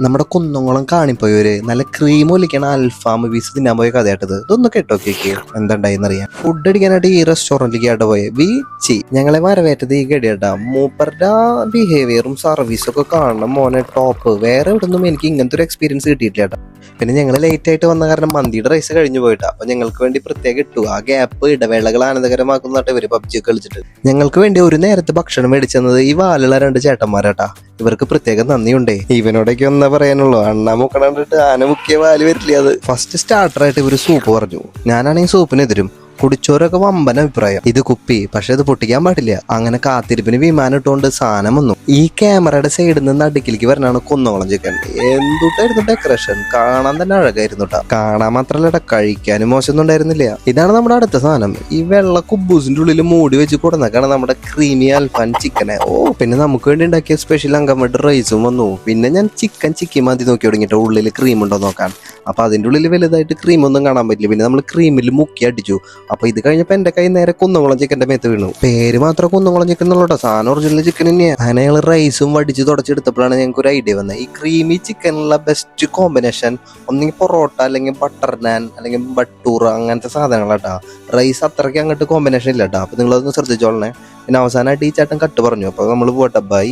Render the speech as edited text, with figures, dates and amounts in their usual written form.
നമ്മുടെ കുന്നംകുളം കാണിപ്പോയവര് നല്ല ക്രീം ഒലിക്കണ അൽഫാം പീസ് തിന്നാൻ പോയ കഥയായിട്ടത്. ഇതൊന്ന് കേട്ടോ കേക്ക് എന്താണ്ടായിന്നറിയാം. ഫുഡ് അടിക്കാനായിട്ട് ഈ റെസ്റ്റോറന്റിലേക്ക് ആയിട്ട് പോയെ വീച്ചി ഞങ്ങളെ വരവേറ്റത് ഈ ഗഡിയാട്ടാ. മൂപ്പരുടെ ബിഹേവിയറും സർവീസും ഒക്കെ കാണണം മോനെ ടോപ്പ്. വേറെ എവിടുന്നും എനിക്ക് ഇങ്ങനത്തെ ഒരു എക്സ്പീരിയൻസ് കിട്ടിയിട്ടില്ല കേട്ടോ. പിന്നെ ഞങ്ങൾ ലേറ്റ് ആയിട്ട് വന്ന കാരണം മന്തിയുടെ റൈസ് കഴിഞ്ഞു പോയിട്ടാ. അപ്പൊ ഞങ്ങൾക്ക് വേണ്ടി പ്രത്യേകം ഇട്ടു. ആ ഗ്യാപ്പ് ഇടവേളകൾ ആനന്ദകരമാക്കുന്നതായിട്ട് ഇവര് പബ്ജി കളിച്ചിട്ട് ഞങ്ങൾക്ക് വേണ്ടി ഒരു നേരത്തെ ഭക്ഷണം മേടിച്ചെന്നത് ഈ വാലുള്ള 2 ചേട്ടന്മാരാട്ടാ. ഇവർക്ക് പ്രത്യേകം നന്ദിയുണ്ടേ. ഇവനോടൊക്കെ ഒന്നാ പറയാനുള്ളൂ, അണ്ണ മുക്കണ്ടിട്ട് ആന മുക്കിയ വാല് വരില്ല. അത് ഫസ്റ്റ് സ്റ്റാർട്ടറായിട്ട് ഇവര് സൂപ്പ് പറഞ്ഞു. ഞാനാണെങ്കിൽ സൂപ്പിനെതിരും. കുടിച്ചോരൊക്കെ വമ്പൻ അഭിപ്രായം. ഇത് കുപ്പി, പക്ഷെ ഇത് പൊട്ടിക്കാൻ പാടില്ല. അങ്ങനെ കാത്തിരിപ്പിന് വിമാനം ഇട്ടുകൊണ്ട് സാധനം വന്നു. ഈ ക്യാമറയുടെ സൈഡിൽ നിന്ന് അടുക്കിലേക്ക് വരണാണ് കുന്നംകുളം ചിക്കൻ. എന്തുട്ടായിരുന്നു ഡെക്കറേഷൻ, കാണാൻ തന്നെ അഴകായിരുന്നു കേട്ടോ. കാണാൻ മാത്രല്ല കഴിക്കാനും മോശമൊന്നും ഉണ്ടായിരുന്നില്ല. ഇതാണ് നമ്മുടെ അടുത്ത സാധനം. ഈ വെള്ള കുബൂസിന്റെ ഉള്ളിൽ മൂടി വെച്ച് കൊടുന്നേക്കാണ് നമ്മുടെ ക്രീമി അൽഫാൻ ചിക്കനെ. പിന്നെ നമുക്ക് വേണ്ടി ഉണ്ടാക്കിയ സ്പെഷ്യൽ അങ്കമ്മയുടെ റൈസും വന്നു. പിന്നെ ഞാൻ ചിക്കി മതി നോക്കി തുടങ്ങിയിട്ട് ഉള്ളിൽ ക്രീം ഉണ്ടോ നോക്കാൻ. അപ്പൊ അതിന്റെ ഉള്ളിൽ വലുതായിട്ട് ക്രീമൊന്നും കാണാൻ പറ്റില്ല. പിന്നെ നമ്മൾ ക്രീമിൽ മുക്കി അടിച്ചു. അപ്പൊ ഇത് കഴിഞ്ഞപ്പോ എന്റെ കൈ നേരെ കുന്നംകുളം ചിക്കന്റെ മേത്ത് വീണു. പേര് മാത്രം കുന്നംകുളം ചിക്കൻ എന്നുള്ളൂ. സാധനം ഒറിജിനൽ ചിക്കൻ തന്നെയാണ്. അങ്ങനെ ഞങ്ങൾ റൈസും വടിച്ച് തുടച്ചെടുത്തപ്പോഴാണ് ഞങ്ങൾക്ക് ഒരു ഐഡിയ വന്നത്. ഈ ക്രീമി ചിക്കനുള്ള ബെസ്റ്റ് കോമ്പിനേഷൻ ഒന്നെങ്കിൽ പൊറോട്ട, അല്ലെങ്കിൽ ബട്ടർ നാൻ, അല്ലെങ്കിൽ ബട്ടൂർ, അങ്ങനത്തെ സാധനങ്ങളാട്ടാ. റൈസ് അത്രയ്ക്ക് അങ്ങോട്ട് കോമ്പിനേഷൻ ഇല്ല കേട്ടോ. അപ്പൊ നിങ്ങളതൊന്ന് ശ്രദ്ധിച്ചോളണേ. പിന്നെ അവസാനമായിട്ട് ഈ ചേട്ടൻ കട്ട് പറഞ്ഞു. അപ്പൊ നമ്മൾ പോട്ടെ, ബൈ.